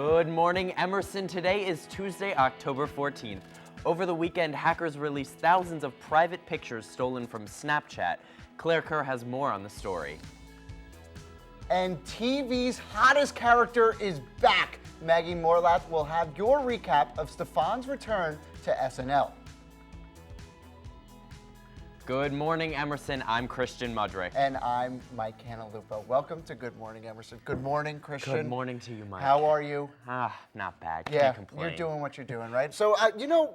Good morning, Emerson. Today is Tuesday, October 14th. Over the weekend, hackers released thousands of private pictures stolen from Snapchat. Claire Kerr has more on the story. And TV's hottest character is back. Maggie Morlath will have your recap of Stefan's return to SNL. Good morning, Emerson. I'm Christian Mudrick. And I'm Mike Cantalupo. Welcome to Good Morning, Emerson. Good morning, Christian. Good morning to you, Mike. How are you? Not bad. Yeah, Can't complain. you're doing what you're doing, right? So,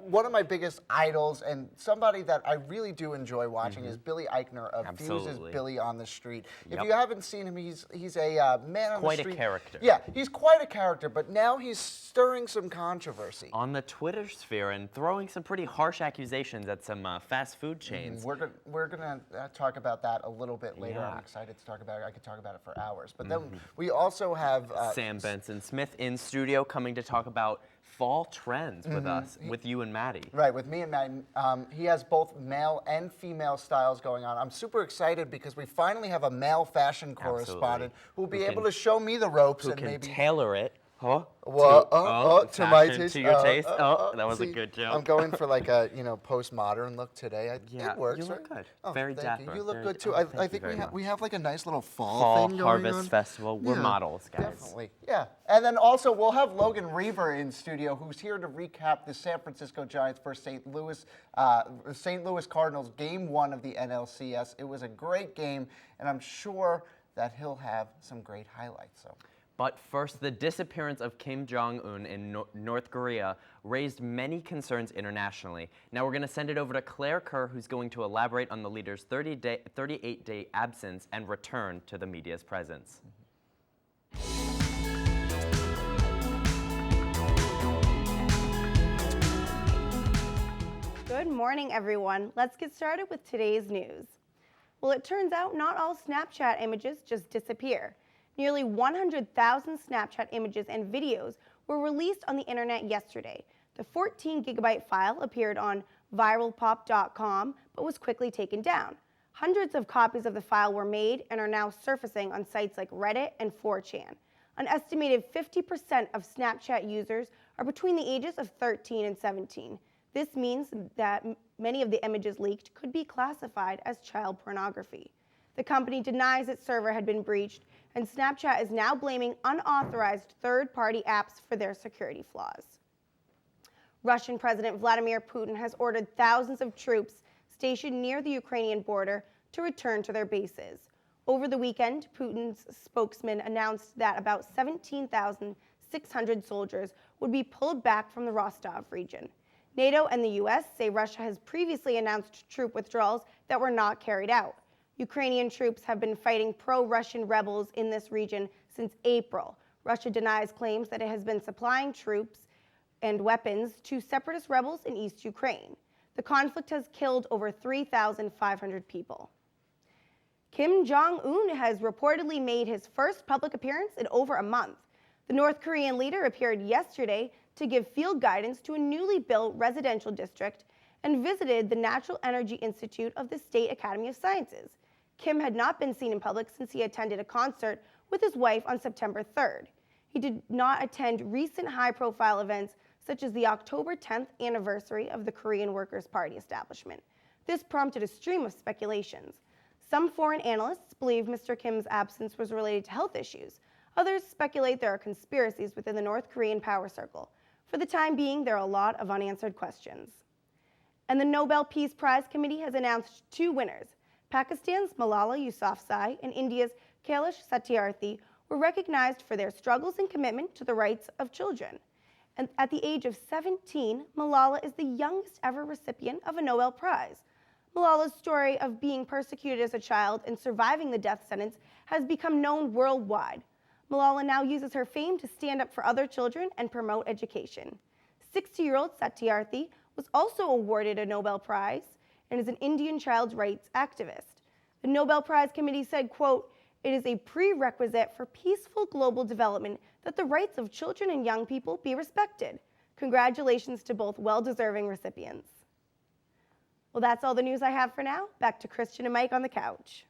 one of my biggest idols and somebody that I really do enjoy watching is Billy Eichner of Fuse's Billy on the Street. If you haven't seen him, he's a man on the street. Quite a character. Yeah, he's quite a character, but now he's stirring some controversy. On the Twitter sphere and throwing some pretty harsh accusations at some fast food chains. We're gonna talk about that a little bit later. Yeah. I'm excited to talk about it. I could talk about it for hours. But then we also have Sam Benson-Smith in studio coming to talk about fall trends with us, with you and Maddie. Right, with me and Maddie. He has both male and female styles going on. I'm super excited because we finally have a male fashion correspondent who will be able to show me the ropes and maybe tailor it. to my taste. To your taste. That was a good joke. I'm going for like a postmodern look today. It works. You look right? good. Very thank dapper. You look good too. Thank I think you we have like a nice little fall thing going harvest on. festival. We're models, guys. Definitely. Yeah. And then also we'll have Logan Reaver in studio, who's here to recap the San Francisco Giants versus St. Louis Cardinals Game 1 of the NLCS. It was a great game, and I'm sure that he'll have some great highlights. So. But first, the disappearance of Kim Jong-un in North Korea raised many concerns internationally. Now we're going to send it over to Claire Kerr, who's going to elaborate on the leader's 38-day absence and return to the media's presence. Good morning, everyone. Let's get started with today's news. Well, it turns out not all Snapchat images just disappear. Nearly 100,000 Snapchat images and videos were released on the internet yesterday. The 14-gigabyte file appeared on viralpop.com but was quickly taken down. Hundreds of copies of the file were made and are now surfacing on sites like Reddit and 4chan. An estimated 50% of Snapchat users are between the ages of 13 and 17. This means that many of the images leaked could be classified as child pornography. The company denies its server had been breached, and Snapchat is now blaming unauthorized third-party apps for their security flaws. Russian President Vladimir Putin has ordered thousands of troops stationed near the Ukrainian border to return to their bases. Over the weekend, Putin's spokesman announced that about 17,600 soldiers would be pulled back from the Rostov region. NATO and the U.S. say Russia has previously announced troop withdrawals that were not carried out. Ukrainian troops have been fighting pro-Russian rebels in this region since April. Russia denies claims that it has been supplying troops and weapons to separatist rebels in East Ukraine. The conflict has killed over 3,500 people. Kim Jong-un has reportedly made his first public appearance in over a month. The North Korean leader appeared yesterday to give field guidance to a newly built residential district and visited the Natural Energy Institute of the State Academy of Sciences. Kim had not been seen in public since he attended a concert with his wife on September 3rd. He did not attend recent high-profile events such as the October 10th anniversary of the Korean Workers' Party establishment. This prompted a stream of speculations. Some foreign analysts believe Mr. Kim's absence was related to health issues. Others speculate there are conspiracies within the North Korean power circle. For the time being, there are a lot of unanswered questions. And the Nobel Peace Prize Committee has announced two winners. Pakistan's Malala Yousafzai and India's Kailash Satyarthi were recognized for their struggles and commitment to the rights of children. And at the age of 17, Malala is the youngest ever recipient of a Nobel Prize. Malala's story of being persecuted as a child and surviving the death sentence has become known worldwide. Malala now uses her fame to stand up for other children and promote education. 60-year-old Satyarthi was also awarded a Nobel Prize and is an Indian child rights activist. The Nobel Prize Committee said, quote, "It is a prerequisite for peaceful global development that the rights of children and young people be respected. Congratulations to both well-deserving recipients." Well, that's all the news I have for now. Back to Christian and Mike on the couch.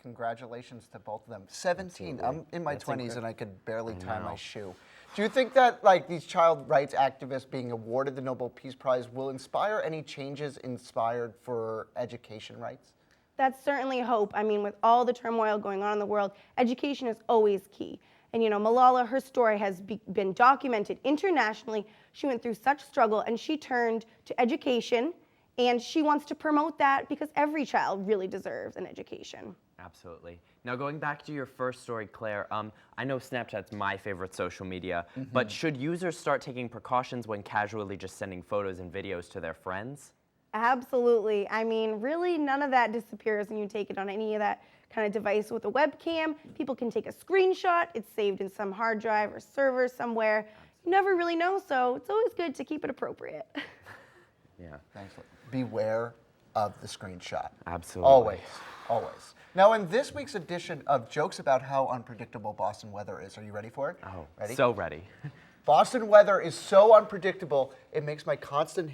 Congratulations to both of them. 17. Absolutely. I'm in my That's 20s and I could barely tie my know. shoe. Do you think that like these child rights activists being awarded the Nobel Peace Prize will inspire any changes inspired for education rights? That's certainly hope. I mean, with all the turmoil going on in the world, education is always key. And you know, Malala, her story has been documented internationally. She went through such struggle and she turned to education, and she wants to promote that because every child really deserves an education. Absolutely. Now, going back to your first story, Claire, I know Snapchat's my favorite social media, but should users start taking precautions when casually just sending photos and videos to their friends? Absolutely. I mean, really, none of that disappears when you take it on any of that kind of device with a webcam. People can take a screenshot. It's saved in some hard drive or server somewhere. You never really know, so it's always good to keep it appropriate. Yeah. Thanks. Beware of the screenshot. Absolutely. Always, always. Now, in this week's edition of Jokes About How Unpredictable Boston Weather Is, are you ready for it? Oh, ready? so ready. Boston weather is so unpredictable, it makes my constant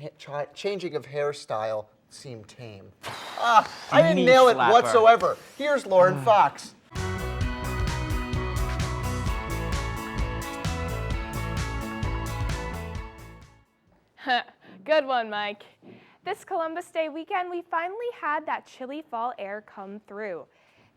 changing of hairstyle seem tame. I didn't Knee nail it slapper. whatsoever. Here's Lauren Fox. Good one, Mike. This Columbus Day weekend, we finally had that chilly fall air come through.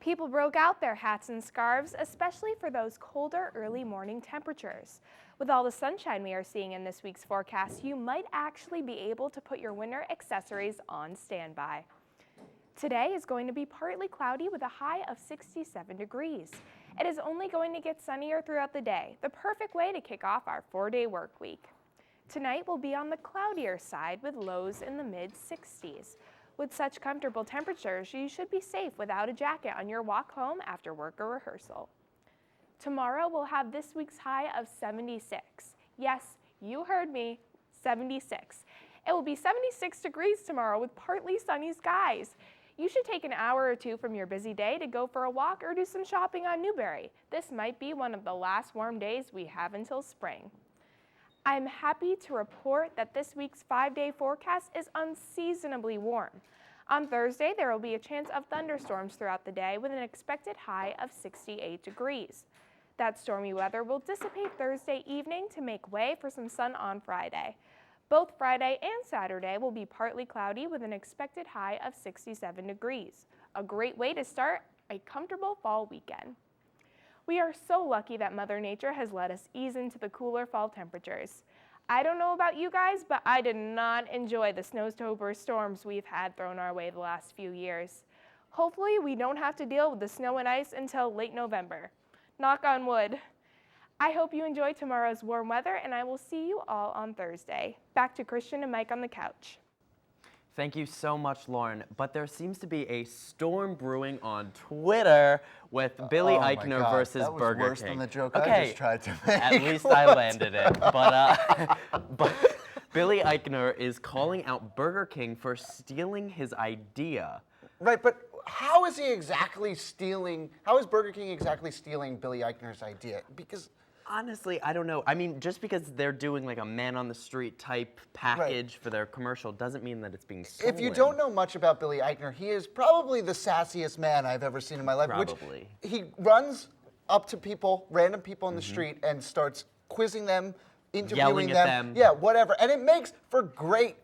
People broke out their hats and scarves, especially for those colder early morning temperatures. With all the sunshine we are seeing in this week's forecast, you might actually be able to put your winter accessories on standby. Today is going to be partly cloudy with a high of 67 degrees. It is only going to get sunnier throughout the day, the perfect way to kick off our 4-day work week. Tonight will be on the cloudier side with lows in the mid-60s. With such comfortable temperatures, you should be safe without a jacket on your walk home after work or rehearsal. Tomorrow we'll have this week's high of 76. Yes, you heard me, 76. It will be 76 degrees tomorrow with partly sunny skies. You should take an hour or two from your busy day to go for a walk or do some shopping on Newberry. This might be one of the last warm days we have until spring. I'm happy to report that this week's 5-day forecast is unseasonably warm. On Thursday, there will be a chance of thunderstorms throughout the day with an expected high of 68 degrees. That stormy weather will dissipate Thursday evening to make way for some sun on Friday. Both Friday and Saturday will be partly cloudy with an expected high of 67 degrees. A great way to start a comfortable fall weekend. We are so lucky that Mother Nature has let us ease into the cooler fall temperatures. I don't know about you guys, but I did not enjoy the snowtober storms we've had thrown our way the last few years. Hopefully we don't have to deal with the snow and ice until late November. Knock on wood. I hope you enjoy tomorrow's warm weather, and I will see you all on Thursday. Back to Christian and Mike on the couch. Thank you so much, Lauren. But there seems to be a storm brewing on Twitter with Billy Oh my Eichner God, versus that was Burger worse King. than the joke I okay, just tried to make. At least I landed it. But Billy Eichner is calling out Burger King for stealing his idea. Right, but how is Burger King exactly stealing Billy Eichner's idea? Because Honestly, I don't know. I mean, just because they're doing like a man on the street type package for their commercial doesn't mean that it's being stolen. if you don't know much about Billy Eichner, he is probably the sassiest man I've ever seen in my life. Probably. Which he runs up to people, random people in the street, and starts quizzing them, interviewing Yelling at them. Yeah, whatever. And it makes for great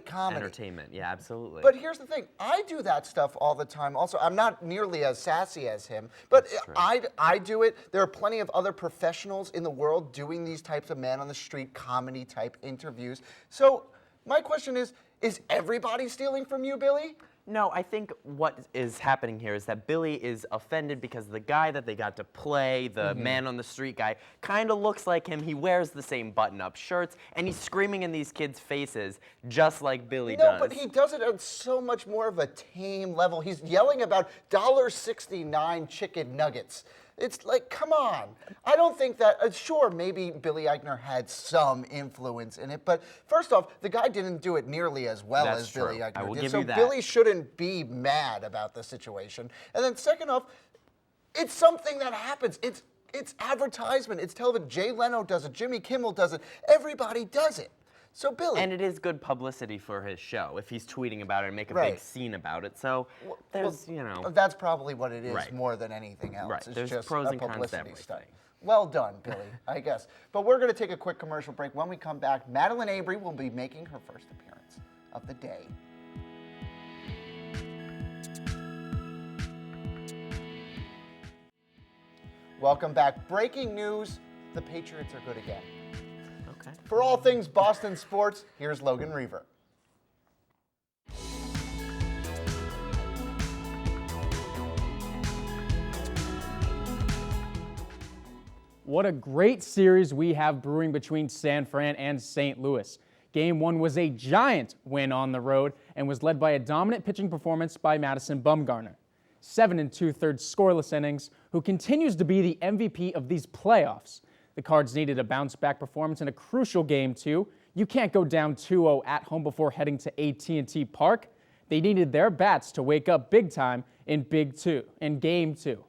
comedy. Entertainment, yeah, absolutely. But here's the thing, I do that stuff all the time also. I'm not nearly as sassy as him, but That's true. I do it. There are plenty of other professionals in the world doing these types of man on the street comedy type interviews. So my question is everybody stealing from you, Billy? No, I think what is happening here is that Billy is offended because the guy that they got to play, the man on the street guy, kind of looks like him. He wears the same button-up shirts, and he's screaming in these kids' faces just like Billy does. No, but he does it on so much more of a tame level. He's yelling about $1.69 chicken nuggets. It's like, come on. I don't think that, sure, maybe Billy Eichner had some influence in it, but first off, the guy didn't do it nearly as well That's as Billy true. Eichner I will did. give So you that. Billy shouldn't be mad about the situation. And then second off, it's something that happens. It's advertisement. It's television. Jay Leno does it. Jimmy Kimmel does it. Everybody does it. So, Billy. And it is good publicity for his show if he's tweeting about it and make a Right. big scene about it. So there's, you know. That's probably what it is Right. more than anything else. Right. It's There's just pros a and cons to publicity stunt. everything. Well done, Billy, I guess. But we're going to take a quick commercial break. When we come back, Madeline Avery will be making her first appearance of the day. Welcome back. Breaking news, the Patriots are good again. Okay. For all things Boston sports, here's Logan Reaver. What a great series we have brewing between San Fran and St. Louis. Game 1 was a giant win on the road and was led by a dominant pitching performance by Madison Bumgarner. 7 2/3 scoreless innings, who continues to be the MVP of these playoffs. The Cards needed a bounce-back performance in a crucial Game 2. You can't go down 2-0 at home before heading to AT&T Park. They needed their bats to wake up big time in Game 2.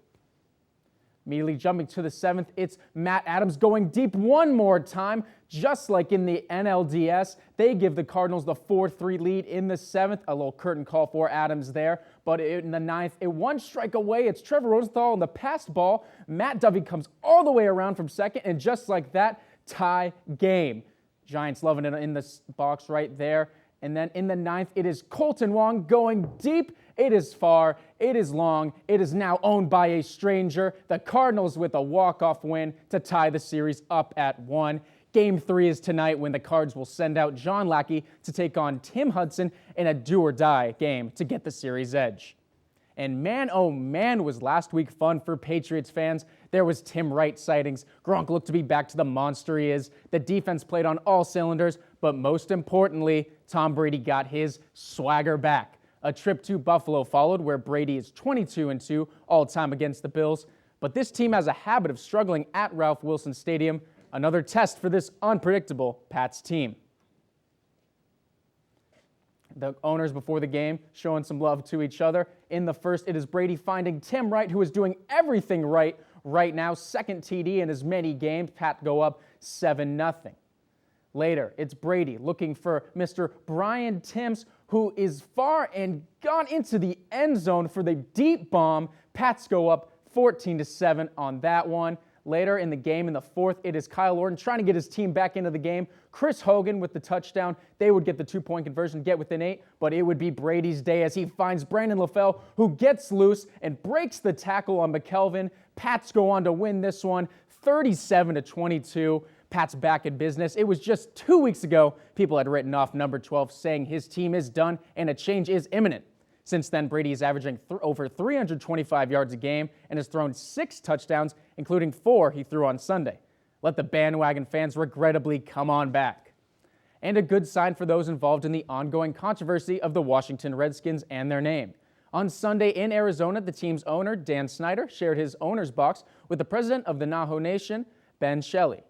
Immediately jumping to the 7th, it's Matt Adams going deep one more time. Just like in the NLDS, they give the Cardinals the 4-3 lead in the 7th. A little curtain call for Adams there. But in the 9th, a one strike away. It's Trevor Rosenthal on the passed ball. Matt Dovey comes all the way around from second, and just like that, tie game. Giants loving it in the box right there. And then in the 9th, it is Colton Wong going deep. It is far. It is long. It is now owned by a stranger. The Cardinals with a walk-off win to tie the series up at 1. Game 3 is tonight when the Cards will send out John Lackey to take on Tim Hudson in a do-or-die game to get the series edge. And man, oh man, was last week fun for Patriots fans. There was Tim Wright sightings. Gronk looked to be back to the monster he is. The defense played on all cylinders. But most importantly, Tom Brady got his swagger back. A trip to Buffalo followed, where Brady is 22-2 all-time against the Bills. But this team has a habit of struggling at Ralph Wilson Stadium. Another test for this unpredictable Pats team. The owners before the game showing some love to each other. In the first, it is Brady finding Tim Wright, who is doing everything right now. Second TD in as many games. Pat go up 7-0. Later, it's Brady looking for Mr. Brian Timms, who is far and gone into the end zone for the deep bomb. Pats go up 14-7 on that one. Later in the game, in the 4th, it is Kyle Orton trying to get his team back into the game. Chris Hogan with the touchdown. They would get the 2-point conversion, get within 8, but it would be Brady's day as he finds Brandon LaFell, who gets loose and breaks the tackle on McKelvin. Pats go on to win this one, 37-22. Pat's back in business. It was just 2 weeks ago people had written off number 12, saying his team is done and a change is imminent. Since then, Brady is averaging over 325 yards a game and has thrown 6 touchdowns, including 4 he threw on Sunday. Let the bandwagon fans regrettably come on back. And a good sign for those involved in the ongoing controversy of the Washington Redskins and their name. On Sunday in Arizona, the team's owner, Dan Snyder, shared his owner's box with the president of the Navajo Nation, Ben Shelley.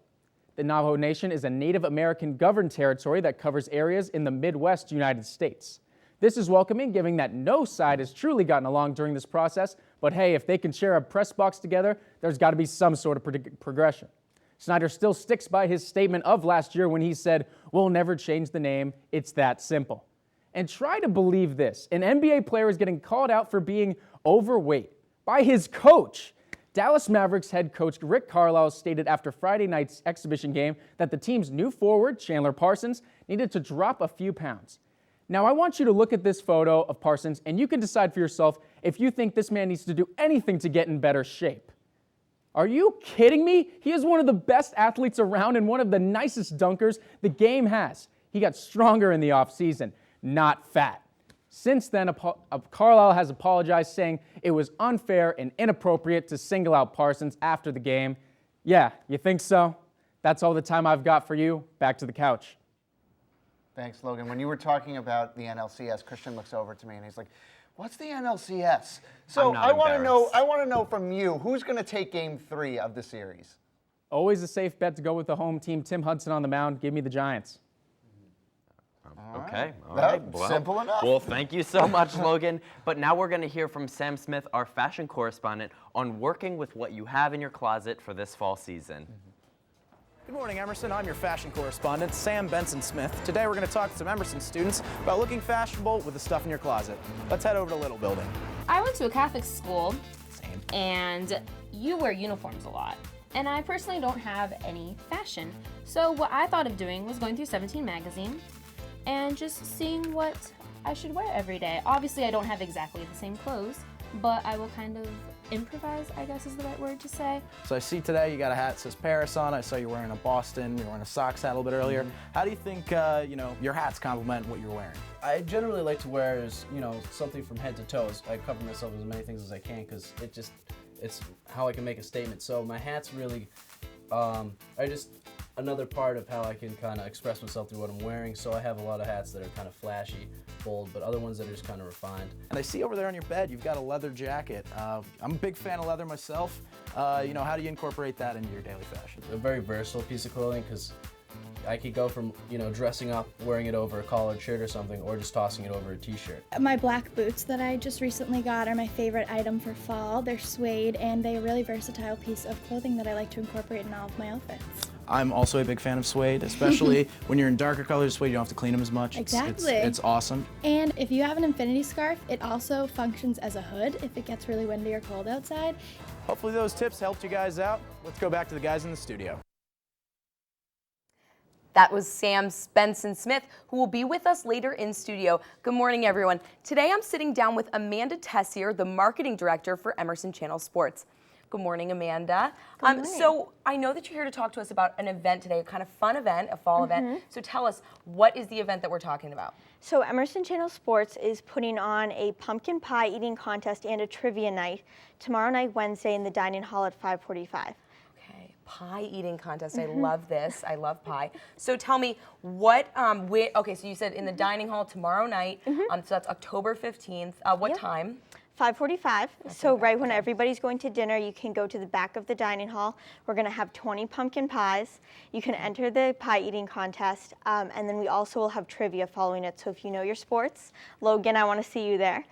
The Navajo Nation is a Native American governed territory that covers areas in the Midwest United States. This is welcoming, given that no side has truly gotten along during this process, but hey, if they can share a press box together, there's got to be some sort of progression. Snyder still sticks by his statement of last year when he said, "We'll never change the name, it's that simple." And try to believe this, an NBA player is getting called out for being overweight by his coach. Dallas Mavericks head coach Rick Carlisle stated after Friday night's exhibition game that the team's new forward, Chandler Parsons, needed to drop a few pounds. Now, I want you to look at this photo of Parsons, and you can decide for yourself if you think this man needs to do anything to get in better shape. Are you kidding me? He is one of the best athletes around and one of the nicest dunkers the game has. He got stronger in the offseason, not fat. Since then, Carlisle has apologized, saying it was unfair and inappropriate to single out Parsons after the game. Yeah, you think so? That's all the time I've got for you. Back to the couch. Thanks, Logan. When you were talking about the NLCS, Christian looks over to me and he's like, "What's the NLCS?" So I want to know from you, who's going to take Game 3 of the series? Always a safe bet to go with the home team. Tim Hudson on the mound. Give me the Giants. Okay, all right. Well, simple enough. Well, thank you so much, Logan. But now we're going to hear from Sam Smith, our fashion correspondent, on working with what you have in your closet for this fall season. Good morning, Emerson. I'm your fashion correspondent, Sam Benson-Smith. Today we're going to talk to some Emerson students about looking fashionable with the stuff in your closet. Let's head over to Little Building. I went to a Catholic school, Same. and you wear uniforms a lot. And I personally don't have any fashion. So what I thought of doing was going through 17 magazine and just seeing what I should wear every day. Obviously, I don't have exactly the same clothes, but I will kind of improvise, I guess is the right word to say. So I see today you got a hat that says Paris on. I saw you wearing a Boston. You're wearing a Sox hat a little bit earlier. How do you think, your hats complement what you're wearing? I generally like to wear something from head to toes. I cover myself with as many things as I can because it's how I can make a statement. So my hats really are just another part of how I can kind of express myself through what I'm wearing. So I have a lot of hats that are kind of flashy, bold, but other ones that are just kind of refined. And I see over there on your bed, you've got a leather jacket. I'm a big fan of leather myself. How do you incorporate that into your daily fashion? A very versatile piece of clothing because I could go from, dressing up, wearing it over a collared shirt or something, or just tossing it over a t-shirt. My black boots that I just recently got are my favorite item for fall. They're suede and they're a really versatile piece of clothing that I like to incorporate in all of my outfits. I'm also a big fan of suede, especially when you're in darker colors suede, you don't have to clean them as much. Exactly. It's awesome. And if you have an infinity scarf, it also functions as a hood if it gets really windy or cold outside. Hopefully those tips helped you guys out. Let's go back to the guys in the studio. That was Sam Benson-Smith, who will be with us later in studio. Good morning, everyone. Today I'm sitting down with Amanda Tessier, the marketing director for Emerson Channel Sports. Good morning, Amanda. Good morning. So I know that you're here to talk to us about an event today, a kind of fun event, a fall event. So tell us, what is the event that we're talking about? So Emerson Channel Sports is putting on a pumpkin pie eating contest and a trivia night tomorrow night, Wednesday, in the dining hall at 5:45. Okay, pie eating contest. I love this. I love pie. So tell me, what, okay, so you said in the dining hall tomorrow night, so that's October 15th. What time? 5:45. So right when everybody's going to dinner, you can go to the back of the dining hall. We're going to have 20 pumpkin pies. You can enter the pie eating contest, and then we also will have trivia following it. So if you know your sports, Logan, I want to see you there.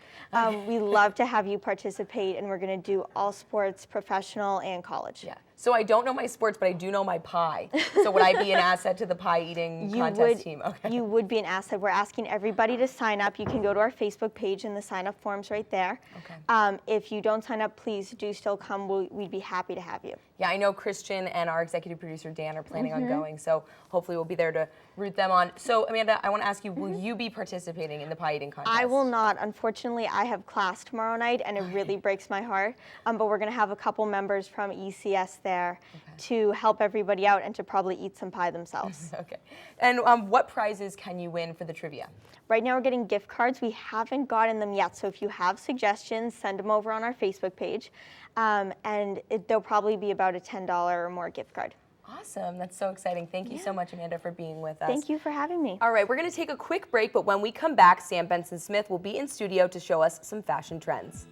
We love to have you participate, and we're going to do all sports, professional and college. Yeah. So I don't know my sports, but I do know my pie. So would I be an asset to the pie eating contest team? Okay. You would be an asset. We're asking everybody to sign up. You can go to our Facebook page and the sign up forms right there. Okay. If you don't sign up, please do still come. We'd be happy to have you. Yeah, I know Christian and our executive producer Dan are planning on going, so hopefully we'll be there to root them on. So Amanda, I want to ask you, will you be participating in the pie eating contest? I will not. Unfortunately, I have class tomorrow night, and it really breaks my heart. But we're going to have a couple members from ECS there to help everybody out and to probably eat some pie themselves. Okay. And what prizes can you win for the trivia? Right now we're getting gift cards. We haven't gotten them yet, so if you have suggestions, send them over on our Facebook page. They'll probably be about a $10 or more gift card. Awesome. That's so exciting. Thank you so much, Amanda, for being with us. Thank you for having me. All right, we're going to take a quick break, but when we come back, Sam Benson-Smith will be in studio to show us some fashion trends.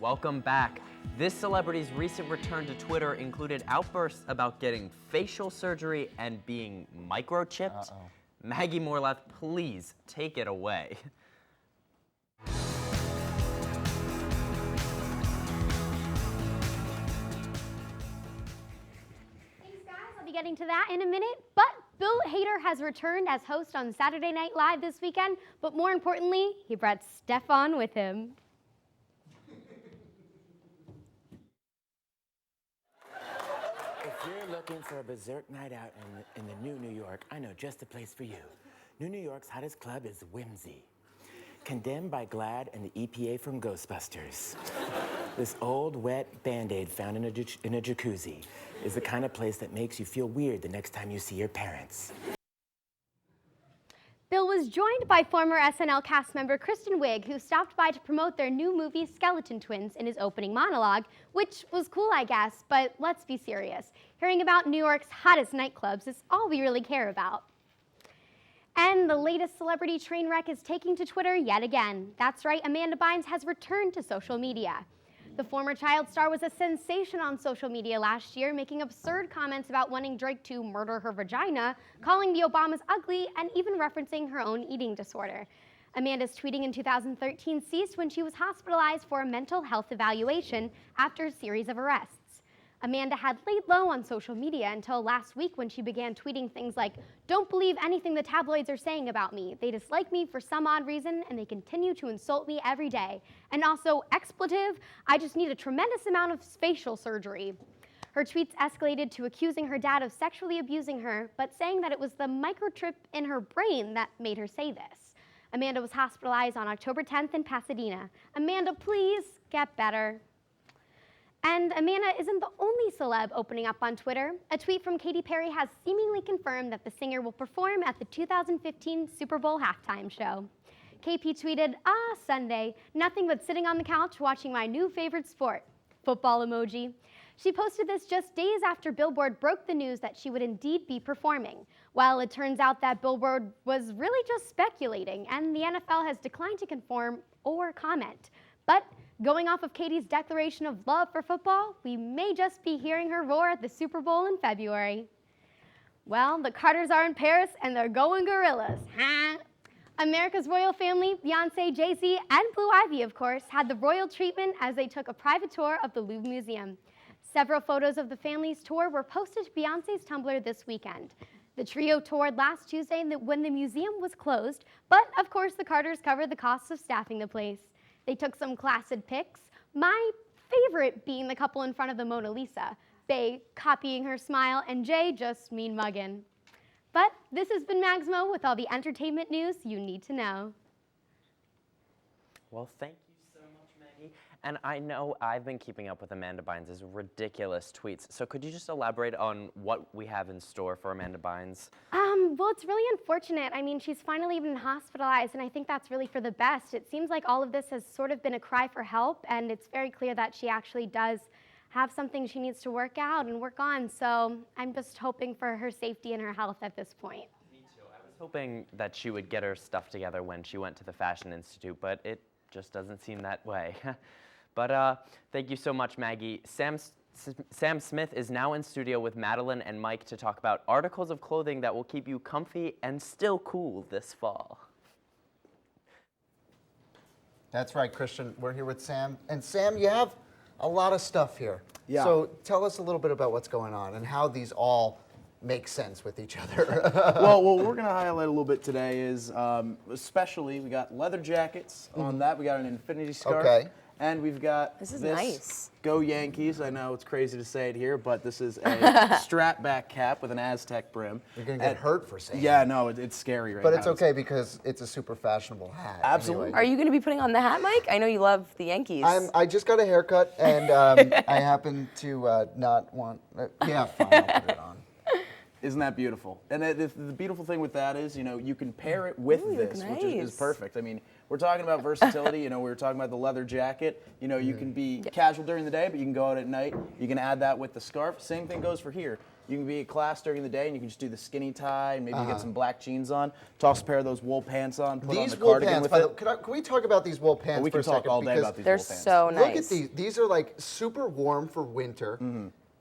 Welcome back. This celebrity's recent return to Twitter included outbursts about getting facial surgery and being microchipped. Maggie Morlath, please take it away. Thanks, guys. I'll be getting to that in a minute. But Bill Hader has returned as host on Saturday Night Live this weekend. But more importantly, he brought Stefan with him. If you're looking for a berserk night out in the new New York, I know just the place for you. New York's hottest club is Whimsy. Condemned by GLAAD and the EPA from Ghostbusters. This old, wet Band-Aid found in a jacuzzi is the kind of place that makes you feel weird the next time you see your parents. Bill was joined by former SNL cast member Kristen Wiig, who stopped by to promote their new movie Skeleton Twins in his opening monologue, which was cool, I guess, but let's be serious. Hearing about New York's hottest nightclubs is all we really care about. And the latest celebrity train wreck is taking to Twitter yet again. That's right, Amanda Bynes has returned to social media. The former child star was a sensation on social media last year, making absurd comments about wanting Drake to murder her vagina, calling the Obamas ugly, and even referencing her own eating disorder. Amanda's tweeting in 2013 ceased when she was hospitalized for a mental health evaluation after a series of arrests. Amanda had laid low on social media until last week when she began tweeting things like, "Don't believe anything the tabloids are saying about me. They dislike me for some odd reason and they continue to insult me every day. And also, expletive, I just need a tremendous amount of facial surgery." Her tweets escalated to accusing her dad of sexually abusing her, but saying that it was the microchip in her brain that made her say this. Amanda was hospitalized on October 10th in Pasadena. Amanda, please get better. And Amanda isn't the only celeb opening up on Twitter. A tweet from Katy Perry has seemingly confirmed that the singer will perform at the 2015 Super Bowl halftime show. KP tweeted, Sunday, nothing but sitting on the couch watching my new favorite sport, football emoji. She posted this just days after Billboard broke the news that she would indeed be performing. Well, it turns out that Billboard was really just speculating, and the NFL has declined to confirm or comment. But going off of Katy's declaration of love for football, we may just be hearing her roar at the Super Bowl in February. Well, the Carters are in Paris and they're going gorillas. America's royal family, Beyonce, Jay-Z, and Blue Ivy, of course, had the royal treatment as they took a private tour of the Louvre Museum. Several photos of the family's tour were posted to Beyonce's Tumblr this weekend. The trio toured last Tuesday when the museum was closed, but of course the Carters covered the costs of staffing the place. They took some classic pics, my favorite being the couple in front of the Mona Lisa, Bey copying her smile and Jay just mean mugging. But this has been Magsmo with all the entertainment news you need to know. Well, thank you so much, Maggie. And I know I've been keeping up with Amanda Bynes' ridiculous tweets. So could you just elaborate on what we have in store for Amanda Bynes? Well, it's really unfortunate. I mean, she's finally been hospitalized, and I think that's really for the best. It seems like all of this has sort of been a cry for help, and it's very clear that she actually does have something she needs to work out and work on. So I'm just hoping for her safety and her health at this point. Me too. I was hoping that she would get her stuff together when she went to the Fashion Institute, but it just doesn't seem that way. But thank you so much, Maggie. Sam Smith is now in studio with Madeline and Mike to talk about articles of clothing that will keep you comfy and still cool this fall. That's right, Christian. We're here with Sam. And Sam, you have a lot of stuff here. Yeah. So tell us a little bit about what's going on and how these all make sense with each other. well, what we're going to highlight a little bit today is, especially, we got leather jackets on that. We got an infinity scarf. Okay. And we've got This is nice. Go Yankees. I know it's crazy to say it here, but this is a strap back cap with an Aztec brim. You're going to get hurt for saying Yeah, no, it's scary right But now. it's okay because it's a super fashionable hat. Absolutely. Anyway. Are you going to be putting on the hat, Mike? I know you love the Yankees. I just got a haircut and I happen to not want. Yeah, fine, I'll put it on. Isn't that beautiful? And the beautiful thing with that is, you can pair it with this, which is nice. perfect. I mean, we're talking about versatility. We were talking about the leather jacket. You can be casual during the day, but you can go out at night. You can add that with the scarf. Same thing goes for here. You can be at class during the day, and you can just do the skinny tie, and maybe you get some black jeans on. Toss a pair of those wool pants on. Put on the cardigan with it. Can we talk about these wool pants We for can a talk second? all day about these They're wool pants. so nice. Look at these. These are like super warm for winter,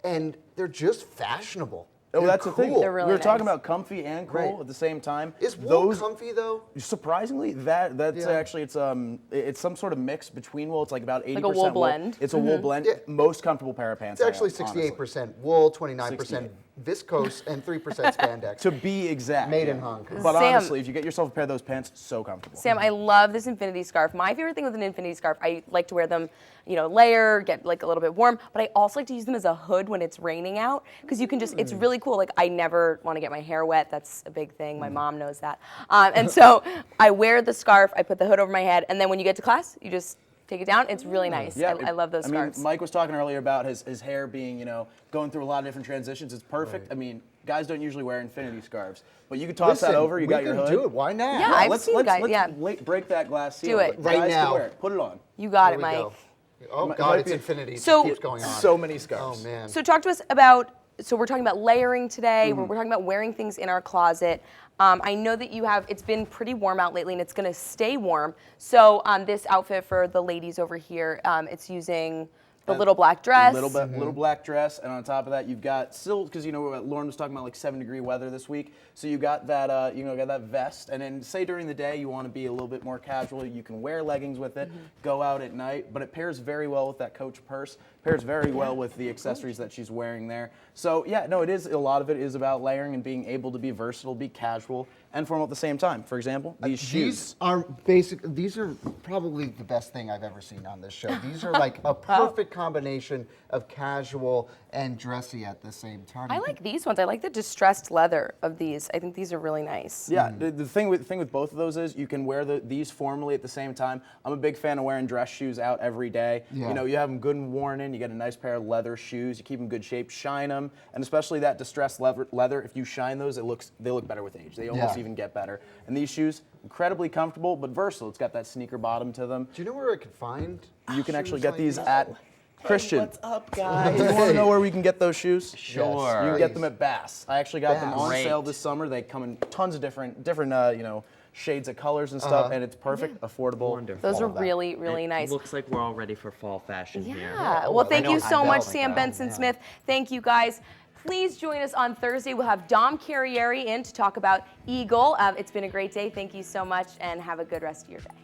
and they're just fashionable. Oh, They're that's the thing. cool. They're really we were talking nice. about comfy and cool Right. at the same time. Is wool comfy though? Surprisingly, that's Yeah. actually it's some sort of mix between wool. It's like about 80% a wool blend. It's a wool blend. Yeah. Most comfortable pair of pants. It's I actually own, honestly. 68% wool, 29% 68. viscose, and 3% spandex. To be exact. Made in yeah. Hong Kong. But Sam- honestly, if you get yourself a pair of those pants, so comfortable. Sam, I love this infinity scarf. My favorite thing with an infinity scarf, I like to wear them, layer, get like a little bit warm, but I also like to use them as a hood when it's raining out because you can just, it's really cool. Like I never want to get my hair wet. That's a big thing. My mom knows that. And so I wear the scarf, I put the hood over my head, and then when you get to class, you just take it down. It's really nice. Yeah, I love those scarves. Mike was talking earlier about his hair being, going through a lot of different transitions. It's perfect. Right. I mean, guys don't usually wear infinity scarves, but you can toss that over. You got your hood. Do it. Why not? Yeah, I've let's, seen let's, guys- let's yeah. break that glass seal. Do it. But Right guys now. can wear it. Put it on. You got Here it, we Mike. go. Oh Might God, it's be- infinity. So- it keeps going on. So many scarves. Oh man. So talk to us about, so we're talking about layering today. We're talking about wearing things in our closet. I know that it's been pretty warm out lately and it's gonna stay warm. So this outfit for the ladies over here, it's using The little black dress. Little black dress, and on top of that, you've got still, because Lauren was talking about like 7-degree weather this week, so you got that got that vest, and then say during the day you want to be a little bit more casual, you can wear leggings with it, go out at night, but it pairs very well with that Coach purse, pairs very well with the accessories that she's wearing there. So yeah, no, a lot of it is about layering and being able to be versatile, be casual, and formal at the same time. For example, these shoes. These are probably the best thing I've ever seen on this show. These are like a perfect combination of casual and dressy at the same time. I like these ones. I like the distressed leather of these. I think these are really nice. Yeah, the thing with both of those is you can wear these formally at the same time. I'm a big fan of wearing dress shoes out every day. Yeah. You have them good and worn in. You get a nice pair of leather shoes. You keep them good shape, shine them, and especially that distressed leather. If you shine those, they look better with age. They almost even get better. And these shoes, incredibly comfortable but versatile. It's got that sneaker bottom to them. Do you know where I could find? You can actually get like these this? at Christian. What's up, guys? You want to know where we can get those shoes? Sure. You can get them at Bass. I actually got them on Great. sale this summer. They come in tons of different shades of colors and stuff, and it's perfect, affordable. Wonderful. Those are all of that. really, really nice. Looks like we're all ready for fall fashion here. Yeah. Well, thank you so much, Sam God. Benson-Smith. Thank you, guys. Please join us on Thursday. We'll have Dom Carrieri in to talk about Eagle. It's been a great day. Thank you so much, and have a good rest of your day.